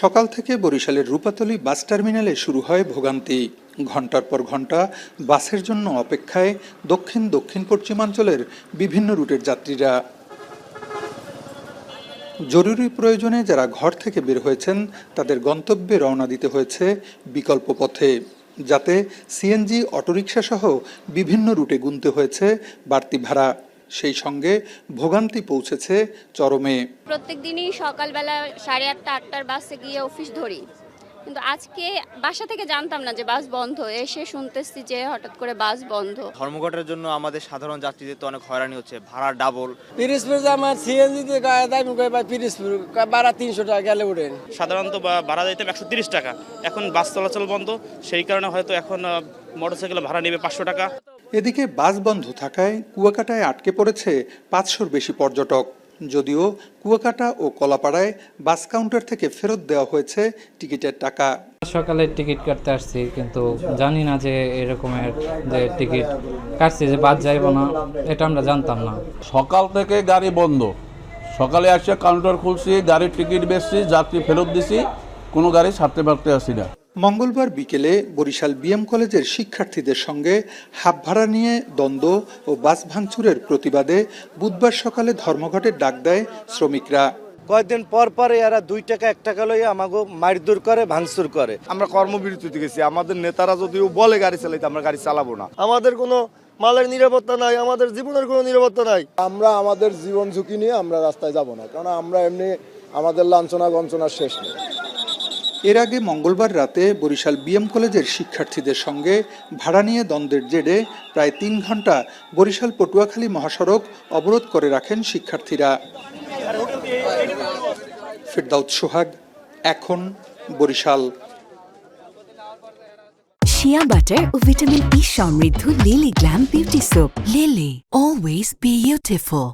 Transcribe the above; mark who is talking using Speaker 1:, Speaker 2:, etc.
Speaker 1: সকাল থেকে বরিশালের রূপাতলী বাস টার্মিনালে শুরু হয় ভোগান্তি। ঘন্টার পর ঘন্টা বাসের জন্য অপেক্ষায় দক্ষিণ দক্ষিণ পশ্চিমাঞ্চলের বিভিন্ন রুটের যাত্রীরা। জরুরি প্রয়োজনে যারা ঘর থেকে বের হয়েছেন তাদের গন্তব্যে রওনা দিতে হয়েছে বিকল্প পথে, যাতে সিএনজি, অটোরিকশা সহ বিভিন্ন রুটে গুনতে হয়েছে বাড়তি ভাড়া। সেই সঙ্গে ভোগান্তি পৌঁছেছে চরমে।
Speaker 2: প্রত্যেক দিনই সকালবেলা 8:30 8টার বাসে গিয়ে অফিস ধরি, কিন্তু আজকে বাসা থেকে জানতাম না যে বাস বন্ধ। এসে শুনতেছি যে হঠাৎ করে বাস বন্ধ।
Speaker 3: ধর্মঘটের জন্য আমাদের সাধারণ যাত্রীদের তো অনেক হয়রানি হচ্ছে, ভাড়া ডাবল।
Speaker 4: পিরিজপুর আমার সিএনজি তে দাবি করে ভাই পিরিজপুর ভাড়া 300 টাকা গেলে উঠেন।
Speaker 5: সাধারণত ভাড়া দিতাম 130 টাকা, এখন বাস চলাচল বন্ধ, সেই কারণে হয়তো এখন মোটরসাইকেল ভাড়া নেবে 500 টাকা।
Speaker 1: এদিকে বাস বন্ধ থাকায় কুয়াকাটায় আটকে পড়েছে 500-র বেশি পর্যটক। যদিও কুয়াকাটা ও কলাপাড়ায় বাস কাউন্টার থেকে ফেরত দেওয়া হয়েছে টিকিটের টাকা।
Speaker 6: সকালে টিকিট কাটতে আসছি, কিন্তু জানি না যে এরকমের যে টিকিট কাটছি যে বাদ যাইব না, এটা আমরা জানতাম না।
Speaker 7: সকাল থেকে গাড়ি বন্ধ, সকালে আসে কাউন্টার খুলছি, গাড়ির টিকিট বেচছি, যাত্রী ফেরত দিছি, কোনো গাড়ি ছাড়তে পারতে আসি না।
Speaker 1: মঙ্গলবার বিকেলে বরিশাল বিএম কলেজের শিক্ষার্থীদের সঙ্গে হাফ ভাড়া নিয়ে দ্বন্দ্ব ও বাস ভাঙচুরের প্রতিবাদে বুধবার সকালে ধর্মঘটের ডাক দেয় শ্রমিকরা।
Speaker 4: কয়েকদিন পর পর এরা 2 টাকা 1 টাকা লইয়া আমাকে মারধর করে, ভাঙচুর করে।
Speaker 8: আমরা কর্মবিরতিতে গেছি, আমাদের নেতারা যদিও বলে গাড়ি চালাইতে, আমরা গাড়ি চালাবো না।
Speaker 4: আমাদের কোনো মালের নিরাপত্তা নাই, আমাদের জীবনের কোনো নিরাপত্তা নাই।
Speaker 9: আমরা আমাদের জীবন ঝুঁকি নিয়ে আমরা রাস্তায় যাব না, কারণ আমরা এমনি আমাদের লাঞ্ছনা গঞ্চনার শেষ নেই।
Speaker 1: এর আগে মঙ্গলবার রাতে বরিশাল বিএম কলেজের শিক্ষার্থীদের সঙ্গে ভাড়া নিয়ে দ্বন্দ্বের জেরে প্রায় 3 ঘন্টা বরিশাল পটুয়াখালী মহাসড়ক অবরোধ করে রাখেন শিক্ষার্থীরা। ফিরদাউস সোহাগ, এখন, বরিশাল।
Speaker 10: শিয়া বাটার ও ভিটামিন ই সমৃদ্ধ lily glam beauty soap. Lily, always beautiful.